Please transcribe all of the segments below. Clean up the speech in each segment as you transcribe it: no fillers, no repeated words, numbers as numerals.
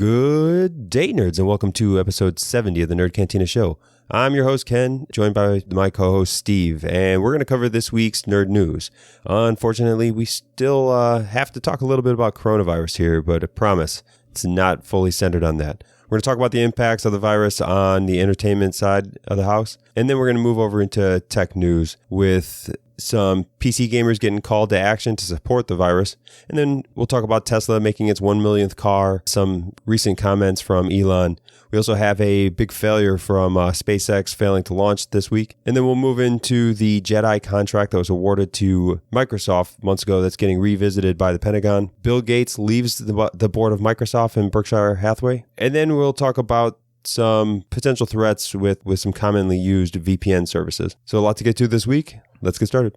Good day, nerds, and welcome to episode 70 of the Nerd Cantina Show. I'm your host, Ken, joined by my co-host, Steve, and we're going to cover this week's nerd news. Unfortunately, we still have to talk a little bit about coronavirus here, but I promise it's not fully centered on that. We're going to talk about the impacts of the virus on the entertainment side of the house, and then we're going to move over into tech news with some PC gamers getting called to action to support the virus. And then we'll talk about Tesla making its 1 millionth car, some recent comments from Elon. We also have a big failure from SpaceX failing to launch this week. And then we'll move into the Jedi contract that was awarded to Microsoft months ago that's getting revisited by the Pentagon. Bill Gates leaves the board of Microsoft and Berkshire Hathaway. And then we'll talk about some potential threats with some commonly used VPN services. So a lot to get to this week. Let's get started.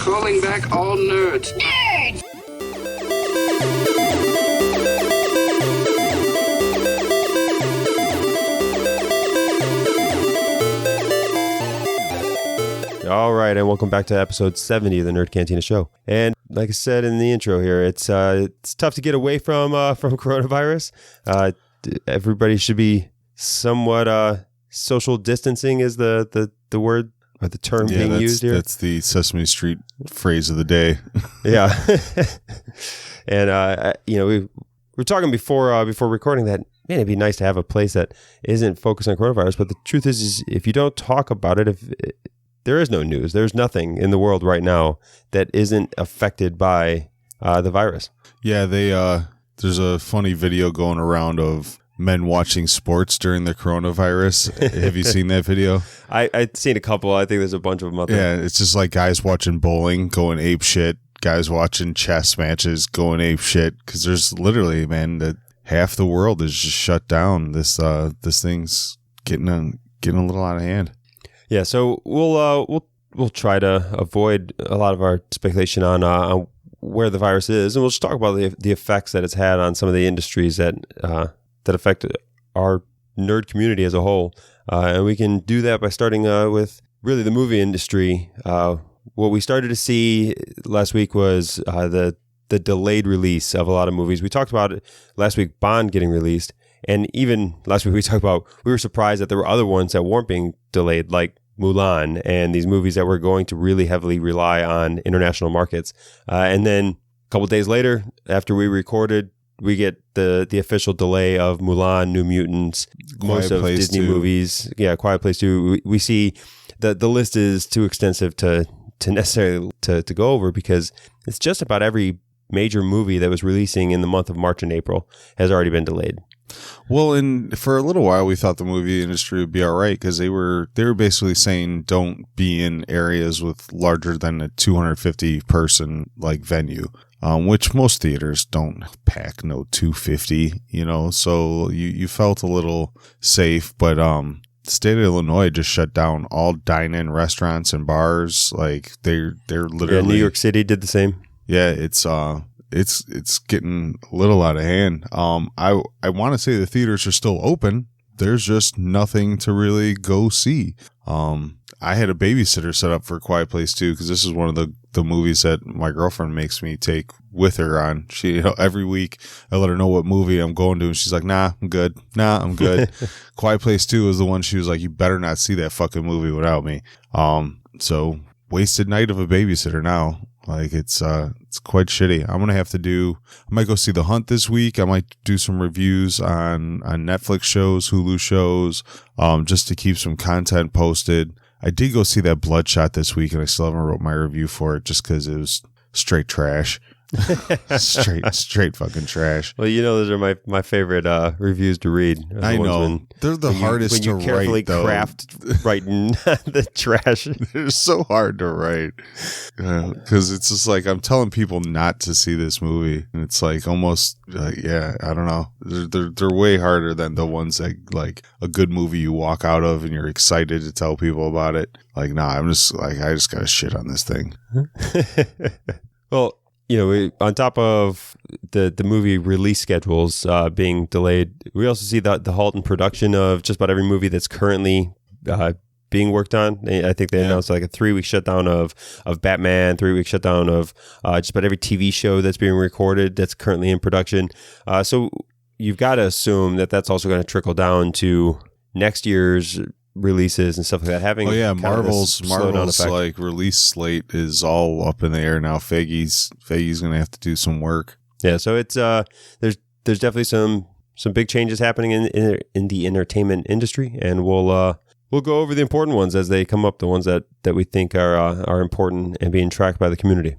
Calling back all nerds. Nerds! All right, and welcome back to episode 70 of the Nerd Cantina Show. And like I said in the intro here, it's tough to get away from coronavirus. Everybody should be somewhat social distancing is the word. Or the term being used here. That's the Sesame Street phrase of the day. Yeah. And, we were talking before recording that, man, it'd be nice to have a place that isn't focused on coronavirus. But the truth is if you don't talk about it, there is no news. There's nothing in the world right now that isn't affected by the virus. Yeah, there's a funny video going around of men watching sports during the coronavirus. Have you seen that video? I've seen a couple. I think there's a bunch of them out there. Yeah, it's just like guys watching bowling going ape shit, guys watching chess matches going ape shit, because there's literally, man, that half the world is just shut down. This thing's getting a little out of hand. Yeah, so we'll try to avoid a lot of our speculation on where the virus is, and we'll just talk about the effects that it's had on some of the industries that affect our nerd community as a whole. And we can do that by starting with really the movie industry. What we started to see last week was the delayed release of a lot of movies. We talked about it last week, Bond getting released. And even last week we were surprised that there were other ones that weren't being delayed, like Mulan and these movies that were going to really heavily rely on international markets. And then a couple of days later, after we recorded, we get the official delay of Mulan, New Mutants, most of Disney movies. Yeah, Quiet Place 2. We see that the list is too extensive to necessarily to go over, because it's just about every major movie that was releasing in the month of March and April has already been delayed. Well, and for a little while, we thought the movie industry would be all right, because they were basically saying don't be in areas with larger than a 250 person like venue. Which most theaters don't pack no 250, so you felt a little safe, but the state of Illinois just shut down all dine-in restaurants and bars. Like they're literally. Yeah, New York City did the same. Yeah, it's getting a little out of hand. I want to say the theaters are still open. There's just nothing to really go see. I had a babysitter set up for Quiet Place 2, because this is one of the movies that my girlfriend makes me take with her on. She, every week I let her know what movie I'm going to, and she's like, nah, I'm good. Quiet Place 2 is the one she was like, you better not see that fucking movie without me. So wasted night of a babysitter now. Like it's quite shitty. I might go see The Hunt this week. I might do some reviews on Netflix shows, Hulu shows, just to keep some content posted. I did go see that Bloodshot this week, and I still haven't wrote my review for it just because it was straight trash. straight fucking trash. Well, those are my favorite reviews to read. I know. They're the hardest to write, though. When you carefully craft writing the trash. They're so hard to write. Because it's just like, I'm telling people not to see this movie. And it's like almost, I don't know. They're way harder than the ones that, like, a good movie you walk out of and you're excited to tell people about it. Like, nah, I'm just like, I just got to shit on this thing. Well, on top of the movie release schedules being delayed, we also see the halt in production of just about every movie that's currently being worked on. I think they announced like a 3-week shutdown of Batman, 3-week shutdown of just about every TV show that's being recorded that's currently in production. So you've got to assume that that's also going to trickle down to next year's releases and stuff like that. Having Marvel's like release slate is all up in the air now. Feige's going to have to do some work. Yeah, so it's there's definitely some big changes happening in the entertainment industry, and we'll go over the important ones as they come up, the ones that we think are important and being tracked by the community.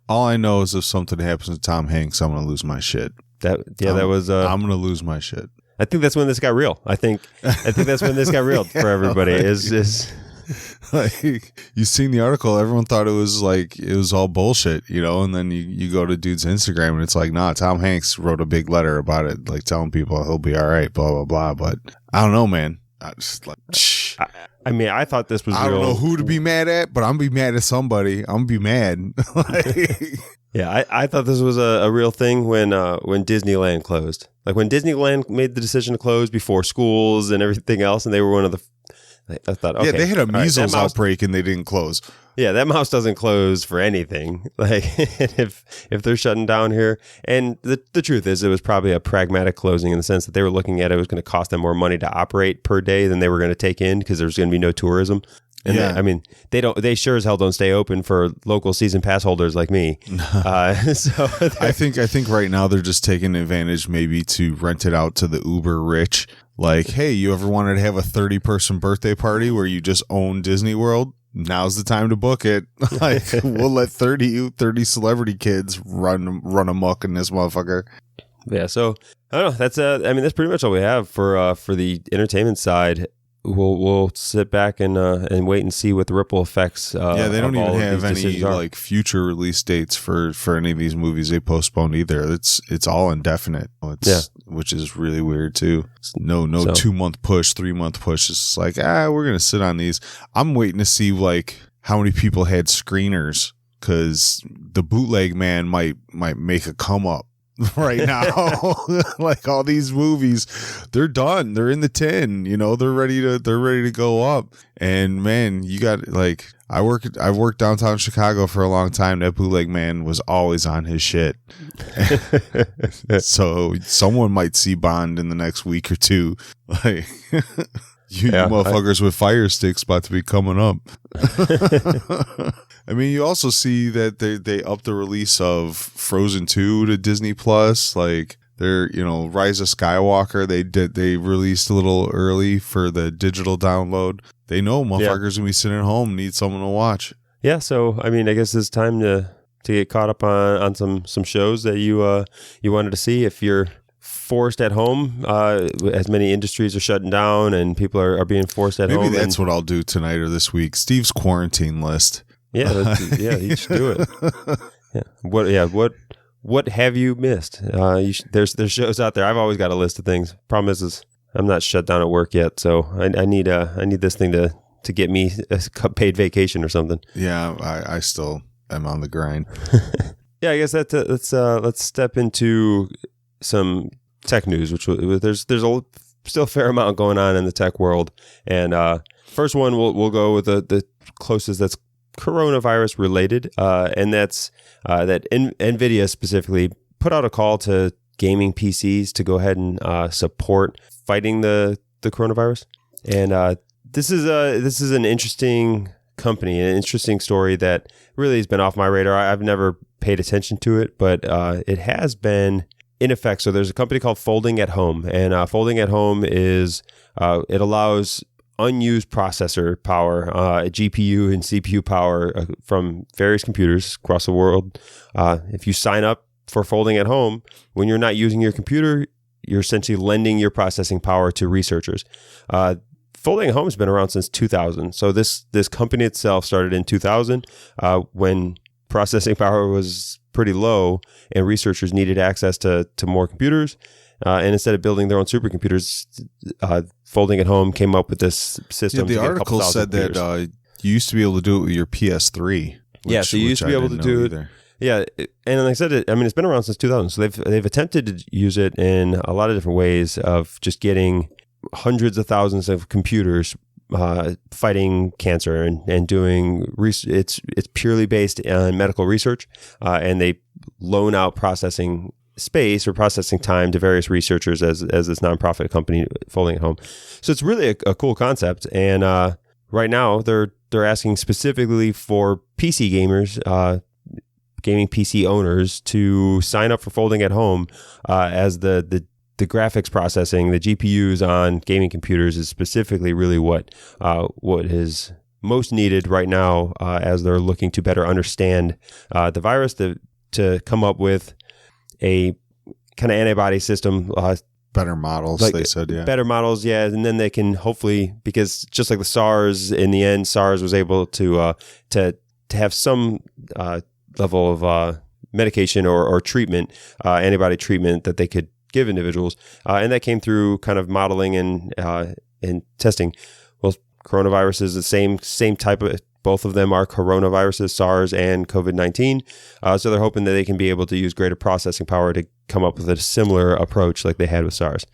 All I know is if something happens to Tom Hanks, I'm going to lose my shit. I'm going to lose my shit. I think that's when this got real. I think that's when this got real for everybody. Is like, you seen the article? Everyone thought it was all bullshit, and then you go to dude's Instagram and it's like, nah, Tom Hanks wrote a big letter about it, like telling people he'll be all right, blah blah blah. But I don't know, man. I just like, I thought this was real. I don't know who to be mad at, but I'm gonna be mad at somebody. I'm gonna be mad. Yeah, I thought this was a real thing when Disneyland closed. Like when Disneyland made the decision to close before schools and everything else, and they were one of the. I thought, okay, yeah, they had a measles outbreak and they didn't close. Yeah, that mouse doesn't close for anything. Like if they're shutting down here, and the truth is, it was probably a pragmatic closing in the sense that they were looking at it was going to cost them more money to operate per day than they were going to take in because there's going to be no tourism. And they sure as hell don't stay open for local season pass holders like me. So I think right now they're just taking advantage maybe to rent it out to the uber rich. Like, hey, you ever wanted to have a 30-person birthday party where you just own Disney World? Now's the time to book it. Like, we'll let 30 celebrity kids run amok in this motherfucker. Yeah, so I don't know. That's that's pretty much all we have for the entertainment side. We'll sit back and wait and see what the ripple effects. Yeah, they don't even have any like future release dates for any of these movies they postponed either. It's all indefinite. Which is really weird too. No 2-month push, 3-month push. It's like we're gonna sit on these. I'm waiting to see like how many people had screeners because the bootleg man might make a come up. Right now, like all these movies, they're done. They're in the tin. They're ready to go up. And man, you got like I've worked downtown Chicago for a long time. That bootleg man was always on his shit. So someone might see Bond in the next week or two. Like you motherfuckers with fire sticks about to be coming up. I mean, you also see that they upped the release of Frozen 2 to Disney Plus. Like they're, Rise of Skywalker, they released a little early for the digital download. They know motherfuckers gonna be sitting at home, need someone to watch. Yeah, so I mean, I guess it's time to get caught up on some shows that you wanted to see. If you're forced at home, as many industries are shutting down and people are being forced at home. Maybe that's what I'll do tonight or this week. Steve's quarantine list. Yeah, you should do it. What have you missed? There's shows out there. I've always got a list of things. Problem is I'm not shut down at work yet, so I need this thing to get me a paid vacation or something. Yeah, I still am on the grind. Yeah, I guess let's step into some tech news, which there's still a fair amount going on in the tech world. And first one, we'll go with the closest that's coronavirus related, and that's that Nvidia specifically put out a call to gaming PCs to go ahead and support fighting the coronavirus. And this is an interesting company, an interesting story that really has been off my radar. I've never paid attention to it, but it has been in effect. So there's a company called Folding at Home, and Folding at Home is it allows unused processor power, GPU and CPU power from various computers across the world. If you sign up for Folding at Home, when you're not using your computer, you're essentially lending your processing power to researchers. Folding at Home has been around since 2000. So this company itself started in 2000 when processing power was pretty low and researchers needed access to more computers. And instead of building their own supercomputers, Folding at Home came up with this system. Yeah, the article said that you used to be able to do it with your PS3. So you used to be able to do it. Yeah, and like I said, it's been around since 2000. So they've attempted to use it in a lot of different ways of just getting hundreds of thousands of computers fighting cancer and doing it's purely based on medical research, and they loan out processing space or processing time to various researchers as this nonprofit company folding at home. So it's really a cool concept. And right now they're asking specifically for PC gamers, gaming PC owners, to sign up for folding at home, as the graphics processing, the GPUs on gaming computers is specifically really what is most needed right now, as they're looking to better understand the virus, to come up with a kind of antibody system. Better models, they said, yeah. Better models, yeah. And then they can hopefully, because just like the SARS, in the end, SARS was able to have some level of medication or treatment, antibody treatment that they could give individuals. And that came through kind of modeling and testing. Well, coronavirus is the same type of, both of them are coronaviruses, SARS and COVID-19. So they're hoping that they can be able to use greater processing power to come up with a similar approach like they had with SARS.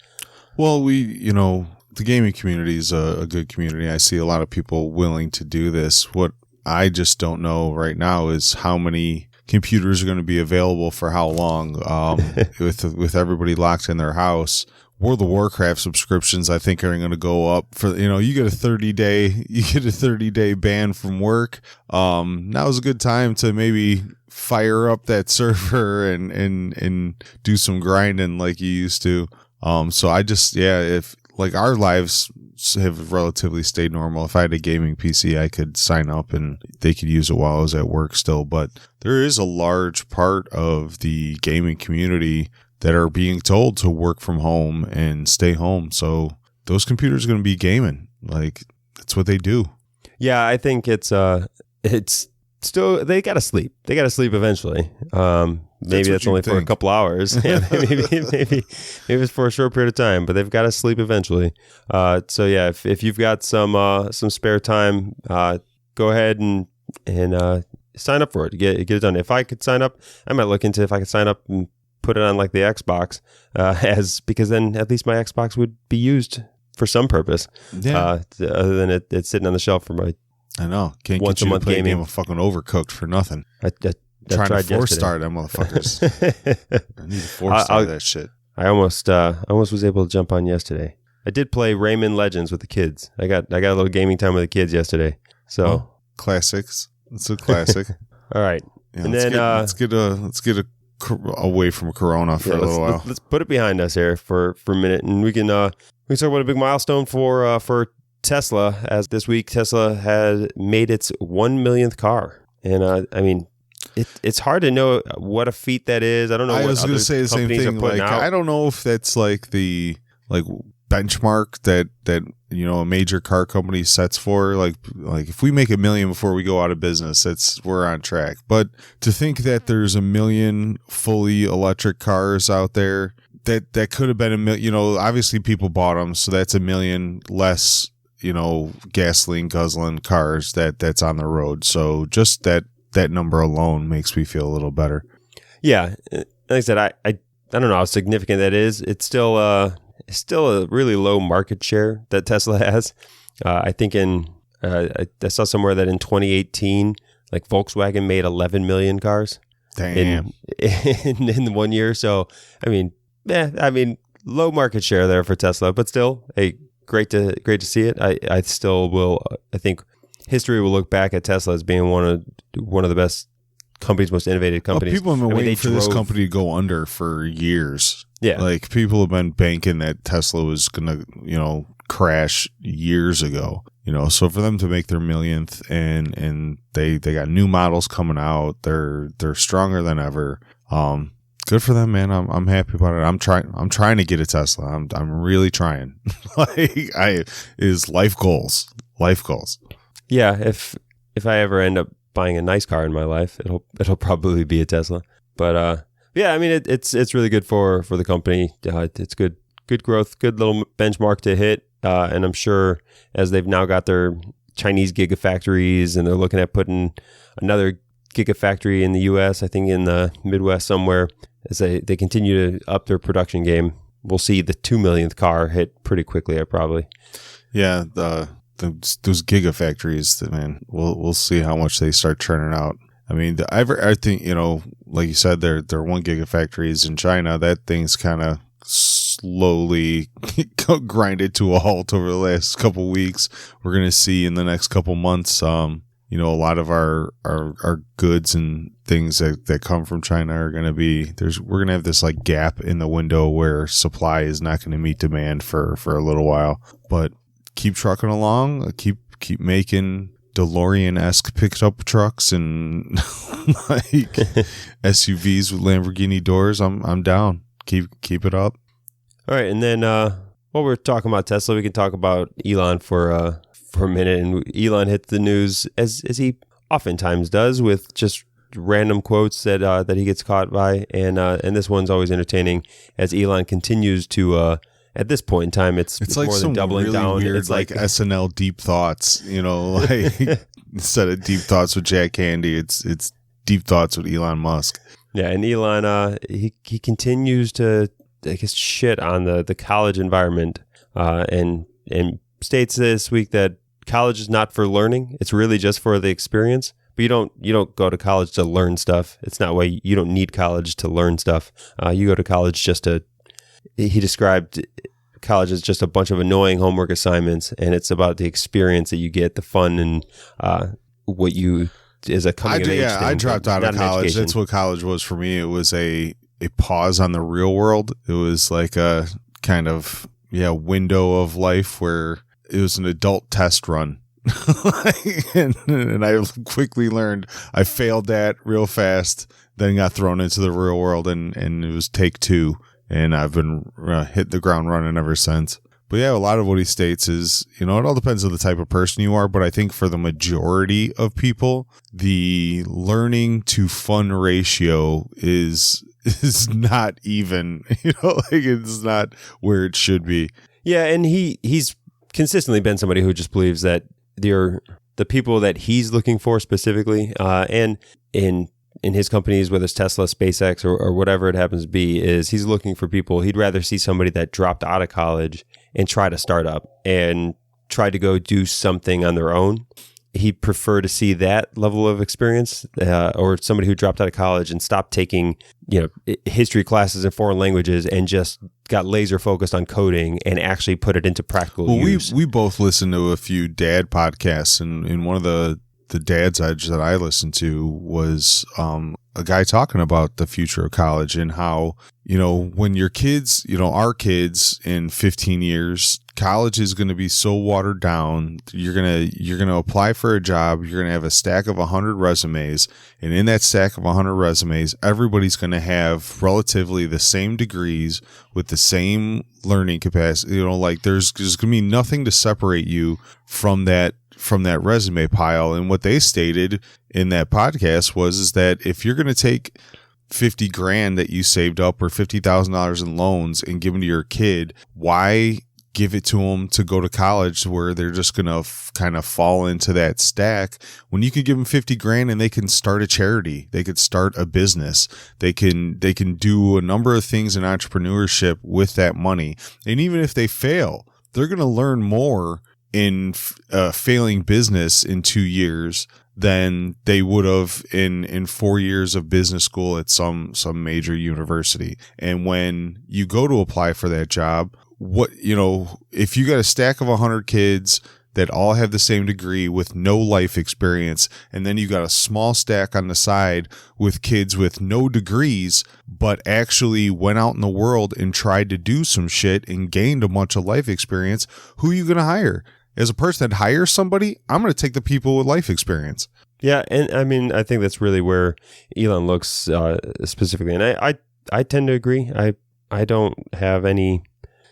Well, the gaming community is a good community. I see a lot of people willing to do this. What I just don't know right now is how many computers are going to be available for how long, with everybody locked in their house. World of Warcraft subscriptions, I think, are going to go up for, you get a 30-day ban from work. Now is a good time to maybe fire up that server and do some grinding like you used to. So I just, if like our lives have relatively stayed normal. If I had a gaming PC, I could sign up and they could use it while I was at work still. But there is a large part of the gaming community that are being told to work from home and stay home. So those computers are going to be gaming. Like, that's what they do. Yeah, I think it's still, they got to sleep. They got to sleep eventually. Maybe that's only for a couple hours. Yeah, maybe it's for a short period of time, but they've got to sleep eventually. So yeah, if you've got some spare time, go ahead and sign up for it. Get it done. If I could sign up, I might look into if I could sign up and put it on like the Xbox, because then at least my Xbox would be used for some purpose. Yeah. Other than it's sitting on the shelf for my. I know. Can't once get you a month to play gaming. A game of fucking Overcooked for nothing. I trying to tried start them motherfuckers. I need to start that shit. I almost was able to jump on yesterday. I did play Rayman Legends with the kids. I got a little gaming time with the kids yesterday. So classics. It's a classic. All right. Yeah, and let's get away from Corona for a little while. Let's put it behind us here for a minute, and we can talk about a big milestone for Tesla. As this week, Tesla had made its 1 millionth car, and I mean, it's hard to know what a feat that is. I don't know. I was going to say the same thing. Like, I don't know if that's like the benchmark that a major car company sets for. Like if we make 1 million before we go out of business, we're on track. But to think that there's 1 million fully electric cars out there, that could have been 1 million. Obviously people bought them, so that's 1 million less. Gasoline guzzling cars that's on the road. So just that number alone makes me feel a little better. Yeah, like I said, I don't know how significant that is. It's still a really low market share that Tesla has. I think I saw somewhere that in 2018, like Volkswagen made 11 million cars. Damn. In 1 year. So I mean, low market share there for Tesla, but still great to see it. I still will. I think history will look back at Tesla as being one of the best companies, most innovative companies. People have been waiting for this company to go under for years. Yeah, like people have been banking that Tesla was gonna, crash years ago. So for them to make their millionth and they got new models coming out, they're stronger than ever. Good for them, man. I'm happy about it. I'm trying to get a Tesla. I'm really trying. Is life goals. Yeah, if I ever end up buying a nice car in my life, it'll probably be a Tesla. But yeah, I mean it's really good for the company. It's good growth, good little benchmark to hit. And I'm sure as they've now got their Chinese gigafactories and they're looking at putting another gigafactory in the U.S., I think in the Midwest somewhere, as they continue to up their production game, we'll see the 2 millionth car hit pretty quickly. Probably. Yeah, those gigafactories, man. We'll see how much they start churning out. I mean, I think, like you said, their 1 gigafactories in China, that thing's kind of slowly grinded to a halt over the last couple weeks. We're going to see in the next couple months, a lot of our goods and things that come from China are going to be, we're going to have this like gap in the window where supply is not going to meet demand for a little while. But keep trucking along, keep making DeLorean-esque pickup trucks and like SUVs with Lamborghini doors. I'm down. Keep it up. All right, and then while we're talking about Tesla, we can talk about Elon for a minute. And Elon hit the news as he oftentimes does with just random quotes that he gets caught by, and this one's always entertaining as Elon continues to. At this point in time, it's like more some than doubling really down. Weird, it's like SNL Deep Thoughts, like instead of Deep Thoughts with Jack Candy, it's Deep Thoughts with Elon Musk. Yeah, and Elon, he continues to, I guess, shit on the college environment, and states this week that college is not for learning; it's really just for the experience. But you don't go to college to learn stuff. It's not why you don't need college to learn stuff. You go to college just to. He described college as just a bunch of annoying homework assignments, and it's about the experience that you get, the fun, and what you is a coming of age thing. I dropped out of college. That's what college was for me. It was a pause on the real world. It was like a kind of window of life where it was an adult test run. and I quickly learned I failed that real fast, then got thrown into the real world, and it was take 2. And I've been hit the ground running ever since. But yeah, a lot of what he states is, it all depends on the type of person you are. But I think for the majority of people, the learning to fun ratio is not even, it's not where it should be. Yeah, and he's consistently been somebody who just believes that the people that he's looking for specifically, and in his companies, whether it's Tesla, SpaceX, or whatever it happens to be, is he's looking for people. He'd rather see somebody that dropped out of college and try to start up and try to go do something on their own. He'd prefer to see that level of experience, or somebody who dropped out of college and stopped taking, history classes and foreign languages and just got laser focused on coding and actually put it into practical use. We both listened to a few dad podcasts, and in one of the Dad's Edge that I listened to was a guy talking about the future of college and how, when your kids, our kids in 15 years, college is going to be so watered down. You're going to apply for a job. You're going to have a stack of 100 resumes. And in that stack of 100 resumes, everybody's going to have relatively the same degrees with the same learning capacity. There's going to be nothing to separate you from that resume pile. And what they stated in that podcast is that if you're going to take $50,000 that you saved up or $50,000 in loans and give them to your kid, why give it to them to go to college where they're just going to kind of fall into that stack when you could give them $50,000 and they can start a charity, they could start a business, they can do a number of things in entrepreneurship with that money. And even if they fail, they're going to learn more in failing business in 2 years than they would have in 4 years of business school at some major university. And when you go to apply for that job, if you got a stack of 100 kids that all have the same degree with no life experience, and then you got a small stack on the side with kids with no degrees, but actually went out in the world and tried to do some shit and gained a bunch of life experience, who are you going to hire? As a person that hires somebody, I'm going to take the people with life experience. Yeah, and I mean, I think that's really where Elon looks specifically, and I tend to agree. I don't have any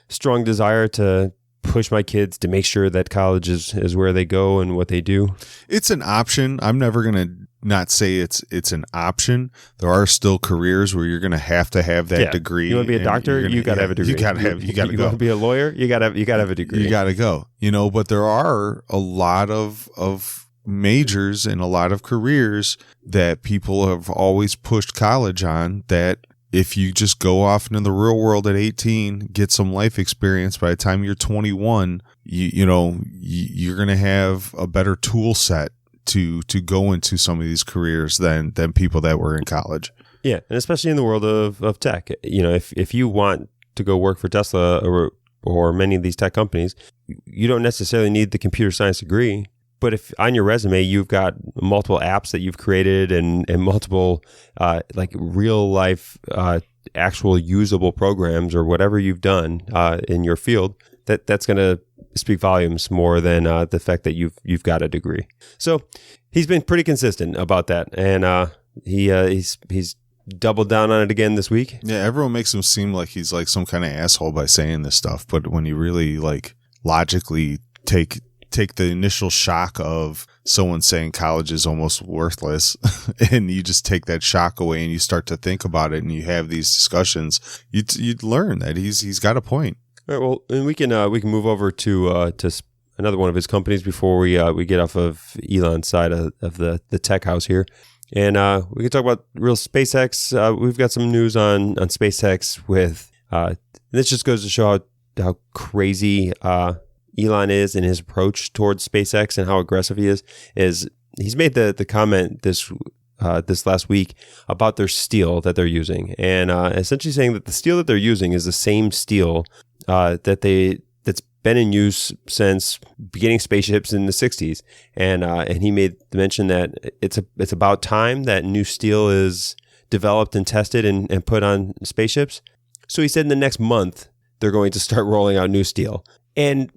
strong desire to push my kids to make sure that college is where they go and what they do. It's an option. I'm never going to not say it's an option. There are still careers where you're going to have that degree. You want to be a doctor? You got to have a degree. You got to go. You want to be a lawyer? You got to have a degree. You got to go. But there are a lot of majors and a lot of careers that people have always pushed college on, that if you just go off into the real world at 18, get some life experience, by the time you're 21, you're going to have a better tool set to go into some of these careers than people that were in college. Yeah, and especially in the world of tech. If you want to go work for Tesla or many of these tech companies, you don't necessarily need the computer science degree. But if on your resume you've got multiple apps that you've created and multiple like real life actual usable programs or whatever you've done in your field, that's going to speak volumes more than the fact that you've got a degree. So he's been pretty consistent about that, and he's doubled down on it again this week. Yeah, everyone makes him seem like he's like some kind of asshole by saying this stuff, but when you really like logically take the initial shock of someone saying college is almost worthless and you just take that shock away and you start to think about it and you have these discussions, you'd learn that he's got a point. All right, well, and we can move over to another one of his companies before we get off of Elon's side of the tech house here. And we can talk about real SpaceX. We've got some news on SpaceX with this just goes to show how crazy Elon is in his approach towards SpaceX and how aggressive he is he's made the comment this last week about their steel that they're using, and essentially saying that the steel that they're using is the same steel that's been in use since beginning spaceships in the 60s, and he made the mention that it's about time that new steel is developed and tested and put on spaceships. So he said in the next month they're going to start rolling out new steel, and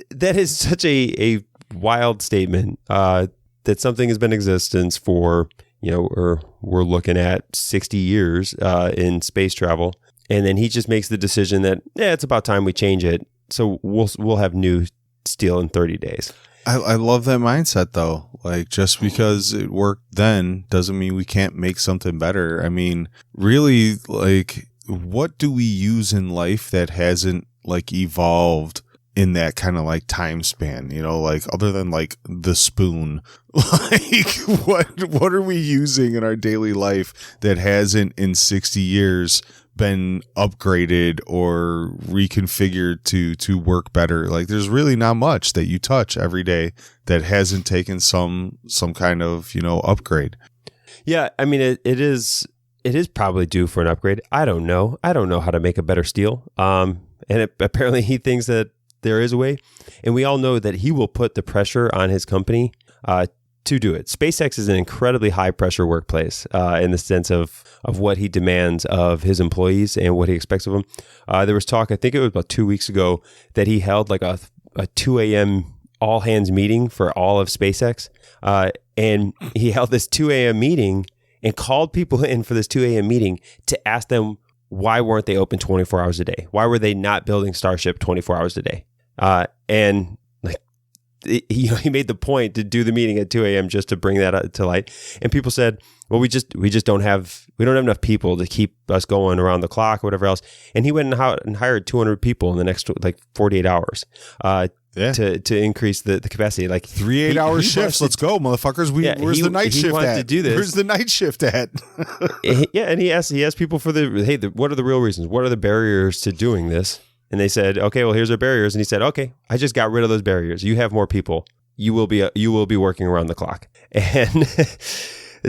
that is such a wild statement that something has been in existence for, or we're looking at 60 years in space travel. And then he just makes the decision that, it's about time we change it. So we'll have new steel in 30 days. I love that mindset, though. Like, just because it worked then doesn't mean we can't make something better. I mean, really, like, what do we use in life that hasn't, like, evolved in that kind of like time span, like other than like the spoon? Like what are we using in our daily life that hasn't in 60 years been upgraded or reconfigured to work better? Like, there's really not much that you touch every day that hasn't taken some kind of upgrade. Yeah, I mean it is probably due for an upgrade. I don't know how to make a better steel, and apparently he thinks that there is a way, and we all know that he will put the pressure on his company to do it. SpaceX is an incredibly high pressure workplace in the sense of what he demands of his employees and what he expects of them. There was talk, I think it was about 2 weeks ago, that he held like a 2 a.m. all hands meeting for all of SpaceX, and he held this 2 a.m. meeting and called people in for this 2 a.m. meeting to ask them why weren't they open 24 hours a day? Why were they not building Starship 24 hours a day? And like, he made the point to do the meeting at 2 a.m. just to bring that to light. And people said, well, we don't have enough people to keep us going around the clock or whatever else. And he went and hired 200 people in the next like 48 hours to increase the capacity. Like 3 8-hour shifts. Let's go, motherfuckers. Where's the night shift at? To do this. Where's the night shift at? And he asked people for what are the real reasons? What are the barriers to doing this? And they said, okay, well, here's our barriers. And he said, okay, I just got rid of those barriers. You have more people. You will be working around the clock. And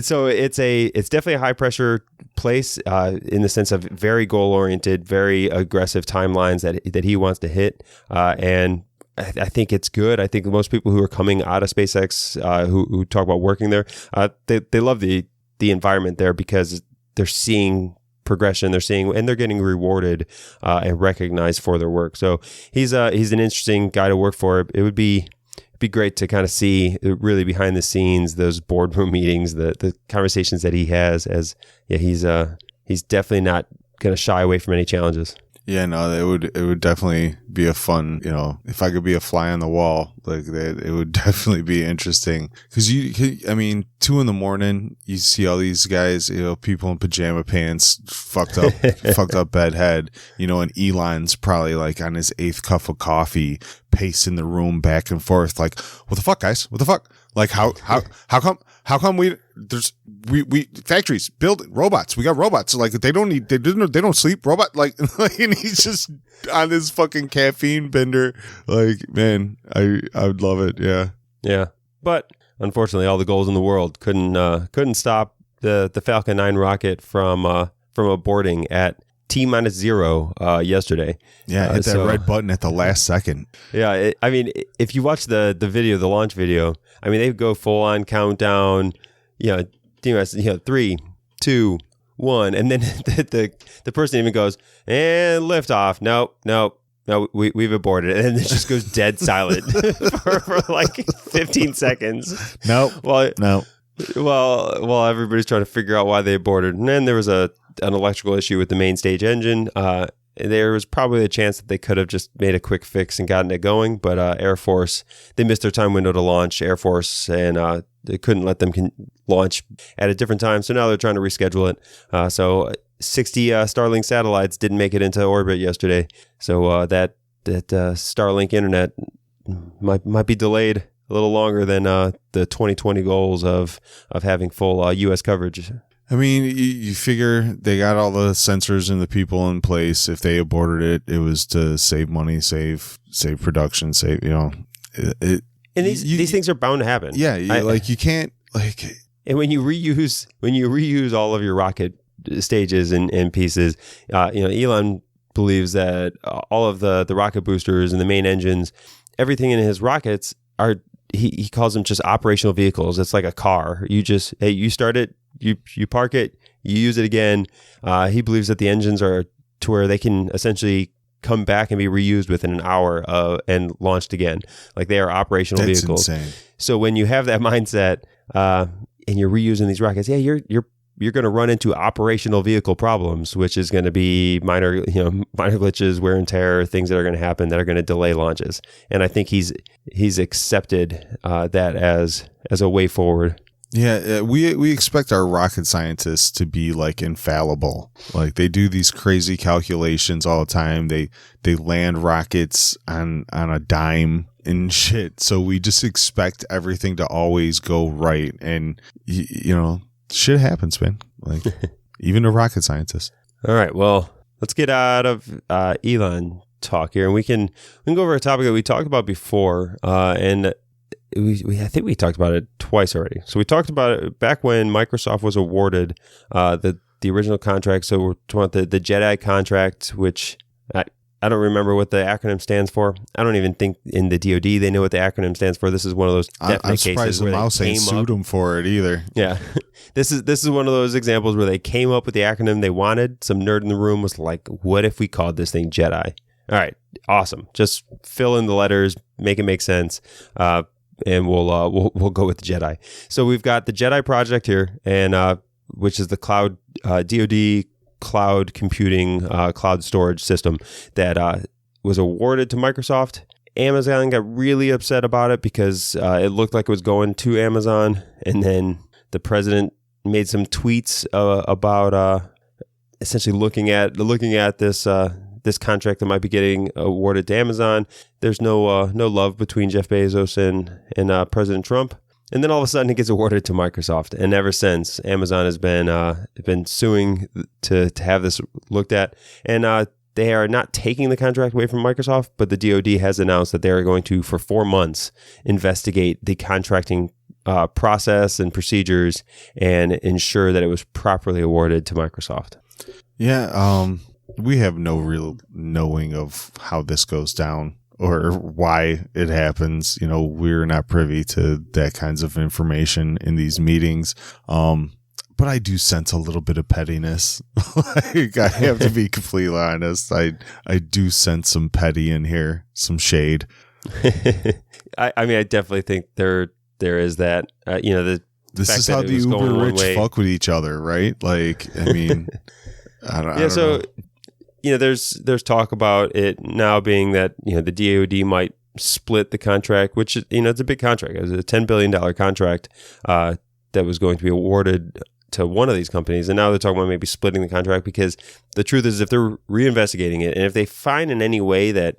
so it's definitely a high pressure place in the sense of very goal oriented, very aggressive timelines that he wants to hit. And I think it's good. I think most people who are coming out of SpaceX who talk about working there, they love the environment there because they're seeing progression, and they're getting rewarded and recognized for their work. So he's an interesting guy to work for. It would be great to kind of see really behind the scenes, those boardroom meetings, the conversations that he has. He's definitely not going to shy away from any challenges. Yeah, no, it would definitely be a fun, if I could be a fly on the wall, like that, it would definitely be interesting. Cause 2 a.m, you see all these guys, people in pajama pants, fucked up bedhead, and Elon's probably like on his 8th cup of coffee, pacing the room back and forth. Like, what the fuck, guys? What the fuck? Like, how come we factories building robots? We got robots. Like, they don't sleep. Robot, like and he's just on this fucking caffeine bender. Like, man, I would love it. Yeah. Yeah. But unfortunately, all the goals in the world couldn't stop the Falcon 9 rocket from aborting at T-0 yesterday. Yeah, hit that red button at the last second. Yeah, if you watch the video, the launch video, they go full on countdown. 3, 2, 1, and then the person even goes, and lift off. Nope. No, we've aborted it, and it just goes dead silent for like 15 seconds. No. Well, everybody's trying to figure out why they aborted, and then there was an electrical issue with the main stage engine. There was probably a chance that they could have just made a quick fix and gotten it going, but Air Force, they missed their time window to launch. Air Force, and they couldn't let them launch at a different time, so now they're trying to reschedule it. So 60 Starlink satellites didn't make it into orbit yesterday, so that Starlink internet might be delayed a little longer than the 2020 goals of having full U.S. coverage. You figure they got all the sensors and the people in place. If they aborted it was to save money, save production, save, And these things are bound to happen. Yeah, you can't And when you reuse all of your rocket stages and pieces, Elon believes that all of the rocket boosters and the main engines, everything in his rockets are, he calls them just operational vehicles. It's like a car. You start it, you park it, you use it again. He believes that the engines are to where they can essentially come back and be reused within an hour and launched again. Like they are operational vehicles. That's insane. So when you have that mindset and you're reusing these rockets, you're going to run into operational vehicle problems, which is going to be minor glitches, wear and tear, things that are going to happen that are going to delay launches. And I think he's accepted that as a way forward. Yeah, we expect our rocket scientists to be like infallible. Like they do these crazy calculations all the time. They land rockets on a dime and shit. So we just expect everything to always go right. And shit happens, man. Like even a rocket scientist. All right, well, let's get out of Elon talk here, and we can go over a topic that we talked about before, and I think we talked about it twice already. So we talked about it back when Microsoft was awarded the original contract. So we're talking about the JEDI contract, which I don't remember what the acronym stands for. I don't even think in the DoD they know what the acronym stands for. This is one of those definite I'm surprised cases the where mouse ain't sued them for it either. Yeah, this is one of those examples where they came up with the acronym they wanted. Some nerd in the room was like, "What if we called this thing JEDI?" All right, awesome. Just fill in the letters, make it make sense. And we'll go with the JEDI. So we've got the JEDI project here, and which is the cloud DoD cloud computing cloud storage system that was awarded to Microsoft. Amazon got really upset about it because it looked like it was going to Amazon, and then the president made some tweets about essentially looking at this contract that might be getting awarded to Amazon. There's no love between Jeff Bezos and President Trump. And then all of a sudden it gets awarded to Microsoft. And ever since, Amazon has been suing to have this looked at. And they are not taking the contract away from Microsoft, but the DoD has announced that they are going to, for 4 months, investigate the contracting process and procedures and ensure that it was properly awarded to Microsoft. Yeah, we have no real knowing of how this goes down or why it happens. We're not privy to that kinds of information in these meetings. But I do sense a little bit of pettiness. Like, I have to be completely honest. I do sense some petty in here, some shade. I definitely think there is that. This is how the uber rich fuck with each other, right? Like, I don't know. There's talk about it now being that, the DoD might split the contract, which, it's a big contract. It was a $10 billion contract that was going to be awarded to one of these companies. And now they're talking about maybe splitting the contract, because the truth is, if they're reinvestigating it, and if they find in any way that,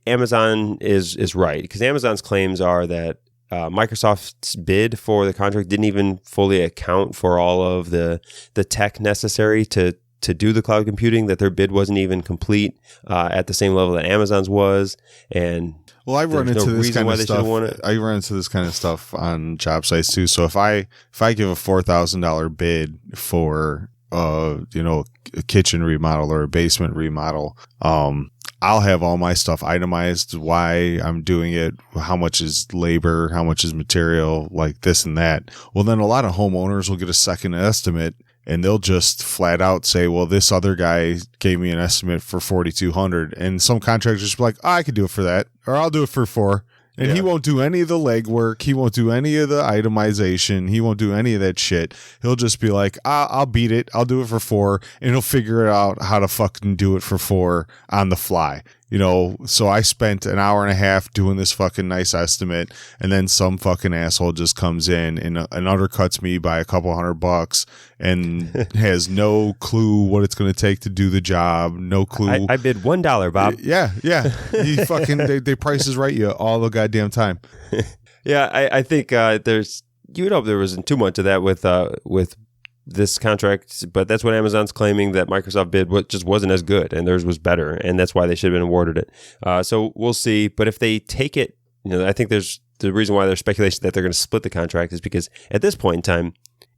Amazon is right, because Amazon's claims are that Microsoft's bid for the contract didn't even fully account for all of the tech necessary to to do the cloud computing, that their bid wasn't even complete at the same level that Amazon's was. And well, I run into this kind of stuff. Won it. I run into this kind of stuff on job sites too. So if I give a $4,000 bid for a kitchen remodel or a basement remodel, I'll have all my stuff itemized, why I'm doing it, how much is labor, how much is material, like this and that. Well, then a lot of homeowners will get a second estimate and they'll just flat out say, well, this other guy gave me an estimate for $4,200. And some contractors will be like, I could do it for that, or I'll do it for $4,000. And he won't do any of the legwork. He won't do any of the itemization. He won't do any of that shit. He'll just be like, I'll beat it. I'll do it for $4,000. And he'll figure out how to fucking do it for $4,000 on the fly. So I spent an hour and a half doing this fucking nice estimate, and then some fucking asshole just comes in and undercuts me by a couple $100 and has no clue what it's going to take to do the job. No clue. I bid $1, Bob. Yeah. He fucking they prices right you all the goddamn time. Yeah, I think you would hope there wasn't too much of that with this contract, but that's what Amazon's claiming, that Microsoft bid just wasn't as good and theirs was better, and that's why they should have been awarded it. So we'll see. But if they take it, I think there's the reason why there's speculation that they're going to split the contract is because at this point in time,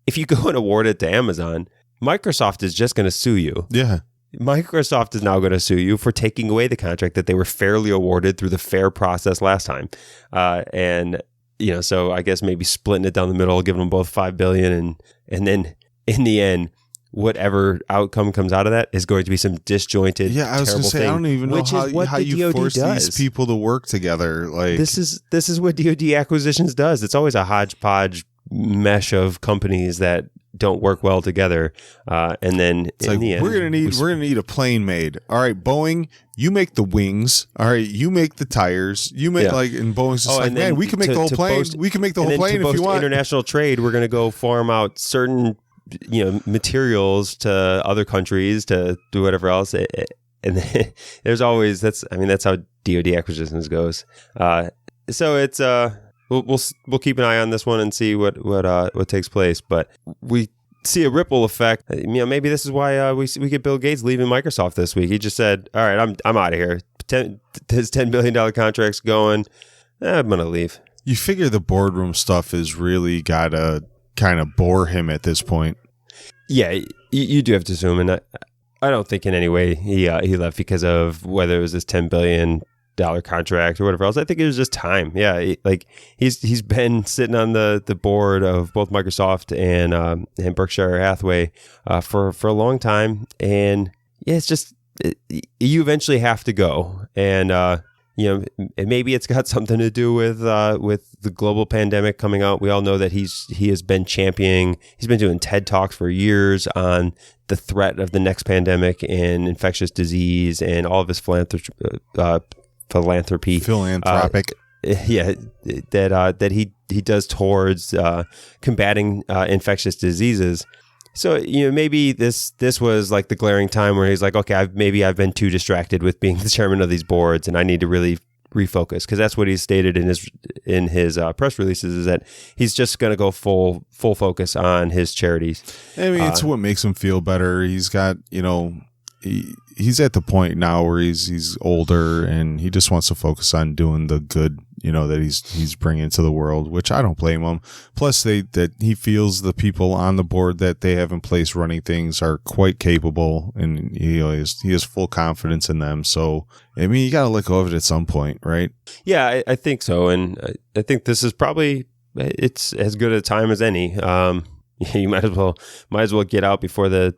if you go and award it to Amazon, Microsoft is just going to sue you. Yeah. Microsoft is now going to sue you for taking away the contract that they were fairly awarded through the fair process last time. So I guess maybe splitting it down the middle, giving them both $5 billion, and then in the end, whatever outcome comes out of that is going to be some disjointed, I was going to say, I don't even know how you force these people to work together. Like this is what DoD acquisitions does. It's always a hodgepodge mesh of companies that don't work well together, and then the end, we're gonna need a plane made. All right, Boeing, you make the wings. All right, you make the tires. You make and Boeing's just man, we can make the whole plane. We can make the whole plane if you want. International trade, we're gonna go farm out certain materials to other countries to do whatever else. And then there's always that's how DoD acquisitions goes. So it's we'll keep an eye on this one and see what takes place. But we see a ripple effect. Maybe this is why we get Bill Gates leaving Microsoft this week. He just said, "All right, I'm out of here. His $10 billion contract's going. I'm gonna leave." You figure the boardroom stuff is really gotta kind of bore him at this point. Yeah, you do have to assume, and I don't think in any way he left because of whether it was this $10 billion contract or whatever else. I think it was just time. Yeah, he's been sitting on the board of both Microsoft and Berkshire Hathaway for a long time, and it's just you eventually have to go, and maybe it's got something to do with the global pandemic coming out. We all know that he has been championing. He's been doing TED Talks for years on the threat of the next pandemic and infectious disease, and all of his philanthropy. Philanthropic. That he does towards combating infectious diseases. So maybe this was like the glaring time where he's like, okay, I've been too distracted with being the chairman of these boards, and I need to really refocus, because that's what he's stated in his press releases, is that he's just going to go full focus on his charities. I mean, it's what makes him feel better. He's got he's at the point now where he's older and he just wants to focus on doing the good, that he's bringing to the world, which I don't blame him. Plus, that he feels the people on the board that they have in place running things are quite capable, and he has full confidence in them. So, I mean, you got to let go of it at some point, right? Yeah, I think so, and I think this is probably it's as good a time as any. You might as well get out before the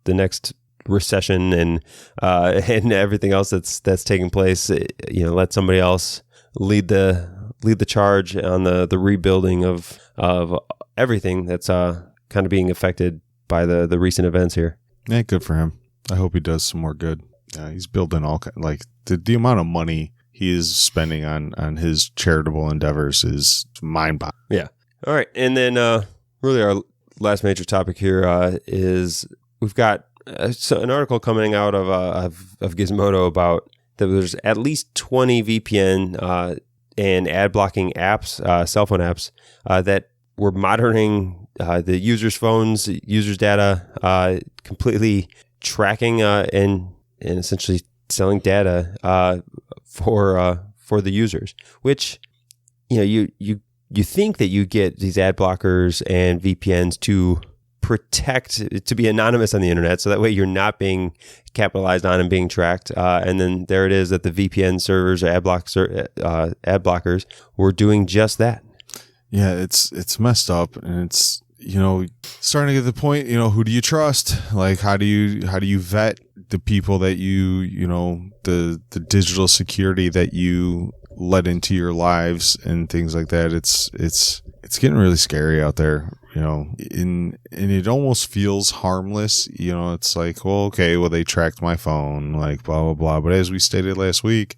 next recession and everything else that's taking place. Let somebody else lead the charge on the rebuilding of everything that's kind of being affected by the recent events here. Yeah, good for him. I hope he does some more good. He's building the amount of money he is spending on his charitable endeavors is mind-boggling. Yeah. All right, and then really our last major topic here is we've got an article coming out of Gizmodo about that there's at least 20 VPN and ad blocking apps, cell phone apps, that were monitoring the users' phones, users' data, completely tracking and essentially selling data for the users, which you think that you get these ad blockers and VPNs to protect, to be anonymous on the internet, so that way you're not being capitalized on and being tracked. And then there it is that the VPN servers or ad blockers were doing just that. Yeah, it's messed up, and it's starting to get to the point. Who do you trust? Like, how do you vet the people that the digital security that you let into your lives and things like that? It's getting really scary out there. And it almost feels harmless. It's like, well, okay, well, they tracked my phone, like blah, blah, blah. But as we stated last week,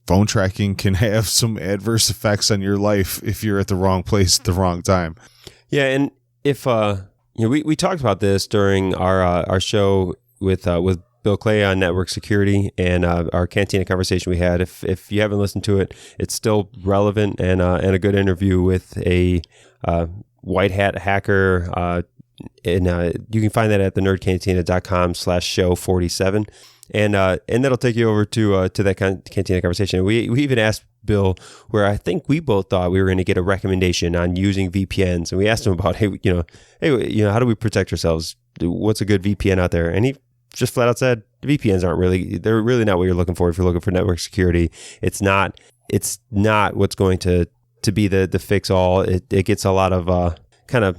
phone tracking can have some adverse effects on your life if you're at the wrong place at the wrong time. Yeah. And if, we talked about this during our show with Bill Clay on network security and our Cantina conversation we had. If you haven't listened to it, it's still relevant and a good interview with a white hat hacker. And you can find that at thenerdcantina.com/show47. And that'll take you over to that Cantina conversation. We even asked Bill, where I think we both thought we were going to get a recommendation on using VPNs, and we asked him about, hey, how do we protect ourselves? What's a good VPN out there? And he just flat out said, VPNs they're really not what you're looking for if you're looking for network security. It's not what's going to be the fix all. It gets a lot of kind of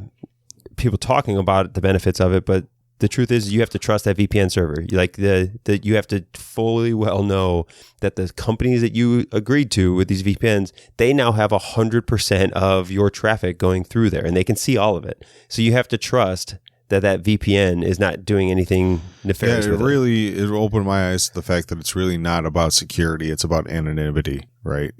people talking about the benefits of it, but the truth is you have to trust that VPN server. Like you have to fully well know that the companies that you agreed to with these VPNs, they now have 100% of your traffic going through there, and they can see all of it. So you have to trust that VPN is not doing anything nefarious. Yeah, it opened my eyes to the fact that it's really not about security. It's about anonymity, right?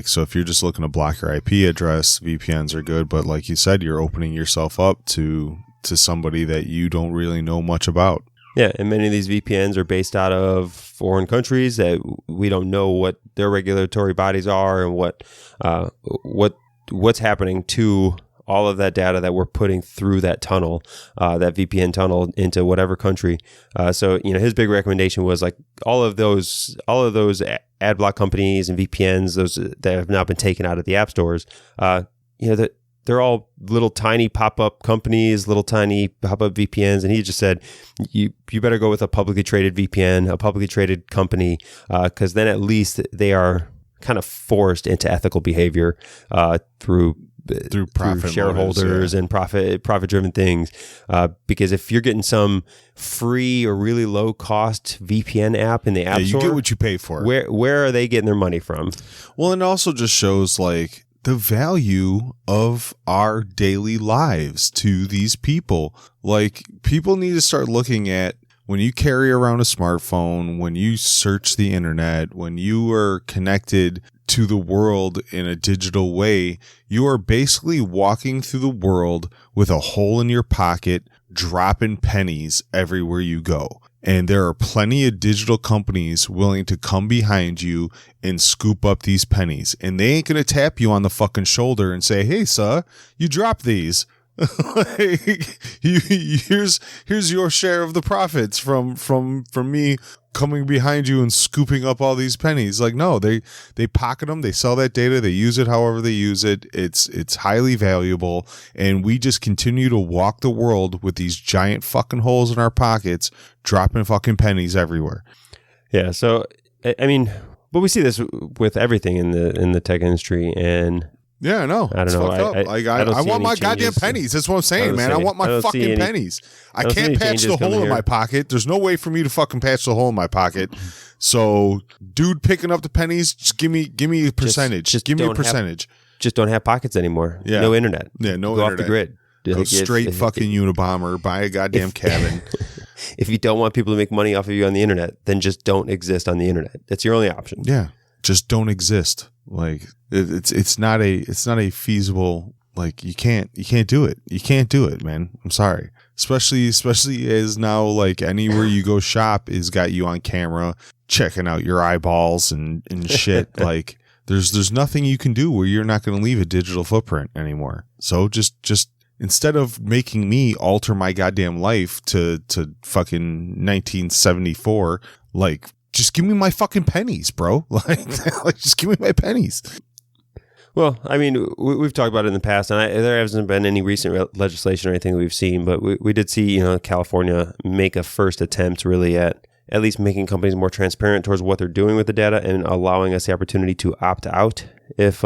So if you're just looking to block your IP address, VPNs are good. But like you said, you're opening yourself up to somebody that you don't really know much about. Yeah, and many of these VPNs are based out of foreign countries that we don't know what their regulatory bodies are and what's happening to all of that data that we're putting through that tunnel, that VPN tunnel into whatever country. So his big recommendation was like all of those ad block companies and VPNs, those that have now been taken out of the app stores. That they're all little tiny pop-up companies, little tiny pop-up VPNs. And he just said, you better go with a publicly traded VPN, a publicly traded company, because then at least they are kind of forced into ethical behavior through profit shareholders motives, and profit-driven things. Because if you're getting some free or really low-cost VPN app in the app store, you get what you pay for. Where are they getting their money from? Well, and it also just shows like the value of our daily lives to these people. Like, people need to start looking at, when you carry around a smartphone, when you search the internet, when you are connected to the world in a digital way, you are basically walking through the world with a hole in your pocket, dropping pennies everywhere you go. And there are plenty of digital companies willing to come behind you and scoop up these pennies. And they ain't going to tap you on the fucking shoulder and say, hey, sir, you dropped these. Here's your share of the profits from me coming behind you and scooping up all these pennies. Like, no, they pocket them, they sell that data, they use it however they use it. It's highly valuable, and we just continue to walk the world with these giant fucking holes in our pockets, dropping fucking pennies everywhere. Yeah, so I mean, but we see this with everything in the tech industry, and yeah, I know. I don't know. I want my goddamn pennies. That's what I'm saying, man. I want my fucking pennies. I can't patch the hole in my pocket. There's no way for me to fucking patch the hole in my pocket. So, dude, picking up the pennies, just give me a percentage. Just give me a percentage. Just don't have pockets anymore. Yeah. No internet. Yeah, no Go internet. off the grid. Go straight fucking Unabomber. Buy a goddamn cabin. If you don't want people to make money off of you on the internet, then just don't exist on the internet. That's your only option. Yeah, just don't exist. Like, it's not a feasible, like, you can't do it. You can't do it, man. I'm sorry. Especially as now, like, anywhere you go shop is got you on camera checking out your eyeballs and shit. Like, there's nothing you can do where you're not going to leave a digital footprint anymore. So just instead of making me alter my goddamn life to fucking 1974, like, just give me my fucking pennies, bro. Like just give me my pennies. Well, I mean, we've talked about it in the past, and there hasn't been any recent legislation or anything that we've seen, but we did see, California make a first attempt really at least making companies more transparent towards what they're doing with the data and allowing us the opportunity to opt out if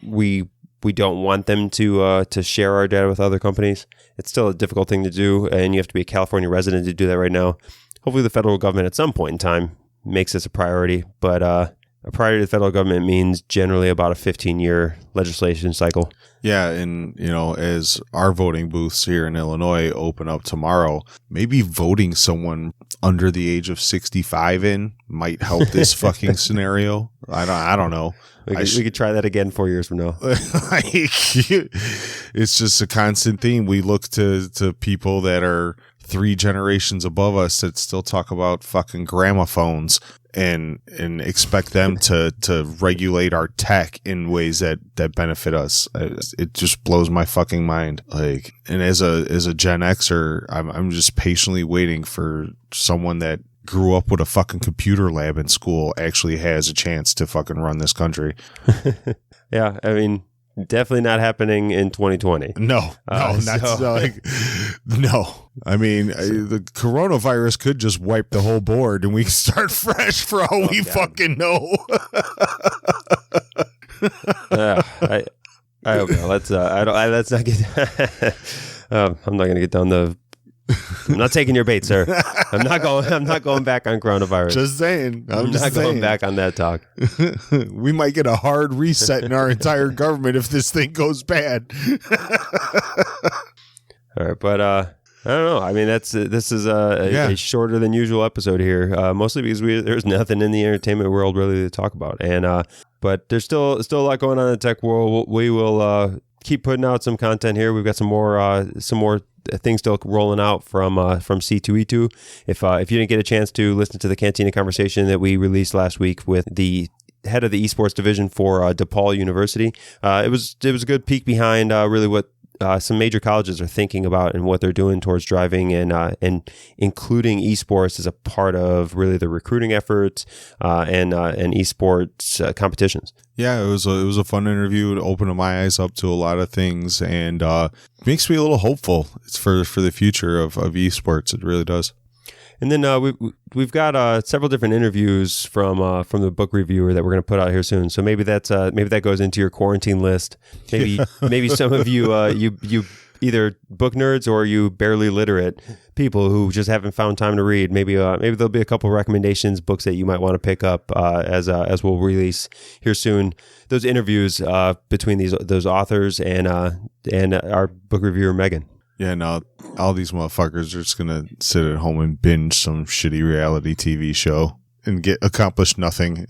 we don't want them to share our data with other companies. It's still a difficult thing to do, and you have to be a California resident to do that right now. Hopefully the federal government at some point in time makes this a priority, but a priority to the federal government means generally about a 15-year legislation cycle. Yeah, and, as our voting booths here in Illinois open up tomorrow, maybe voting someone under the age of 65 in might help this fucking scenario. I don't know. We could try that again 4 years from now. It's just a constant theme. We look to people that are 3 generations above us that still talk about fucking gramophones and expect them to regulate our tech in ways that benefit us. It just blows my fucking mind. Like, and as a Gen Xer, I'm just patiently waiting for someone that grew up with a fucking computer lab in school actually has a chance to fucking run this country. Yeah, I mean, definitely not happening in 2020. No. I mean, the coronavirus could just wipe the whole board and we can start fresh for all we fucking know. I hope not. Let's not get. I'm not going to get down the. I'm not taking your bait, sir. I'm not going back on coronavirus. Just saying. I'm not going back on that talk. We might get a hard reset in our entire government if this thing goes bad. All right, but I don't know. I mean, this is a shorter than usual episode here, mostly because there's nothing in the entertainment world really to talk about, and but there's still a lot going on in the tech world. We will keep putting out some content here. We've got some more things still rolling out from C2E2. If you didn't get a chance to listen to the Cantina conversation that we released last week with the head of the esports division for DePaul University, it was a good peek behind really what some major colleges are thinking about and what they're doing towards driving and including esports as a part of really the recruiting efforts and esports competitions. Yeah, it was a fun interview. It opened my eyes up to a lot of things and makes me a little hopeful. It's for the future of esports. It really does. And then we've got several different interviews from the book reviewer that we're going to put out here soon. So maybe that goes into your quarantine list. Maybe some of you you either book nerds or you barely literate people who just haven't found time to read. Maybe there'll be a couple recommendations, books that you might want to pick up as we'll release here soon. Those interviews between those authors and our book reviewer Megan. Yeah, no, all these motherfuckers are just going to sit at home and binge some shitty reality TV show and accomplish nothing.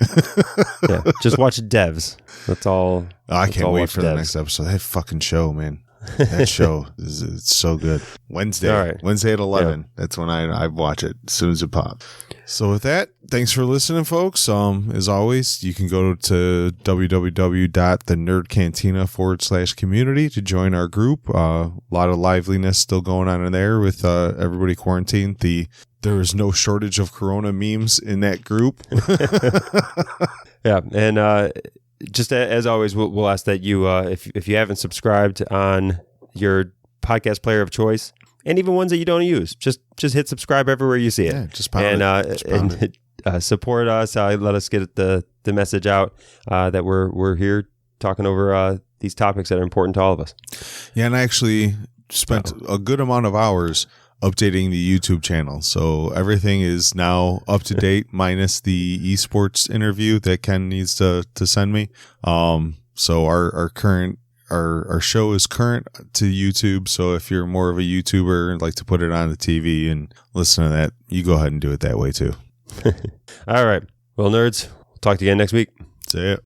Yeah, just watch Devs. That's all. I can't wait for the next episode. That fucking show, man. That show it's so good. Wednesday at 11. Yeah. That's when I watch it as soon as it pops. So with that, thanks for listening, folks. As always, you can go to www.thenerdcantina.com/community to join our group. A lot of liveliness still going on in there with everybody quarantined. There is no shortage of Corona memes in that group. Yeah, and just as always, we'll ask that you, if you haven't subscribed on your podcast player of choice, and even ones that you don't use, just hit subscribe everywhere you see it. Yeah, just pound it. And support us. Let us get the message out that we're here talking over these topics that are important to all of us. Yeah, and I actually spent a good amount of hours updating the YouTube channel. So everything is now up to date minus the esports interview that Ken needs to send me. So our show is current to YouTube. So if you're more of a YouTuber and like to put it on the TV and listen to that, you go ahead and do it that way too. All right. Well, nerds, we'll talk to you again next week. See ya.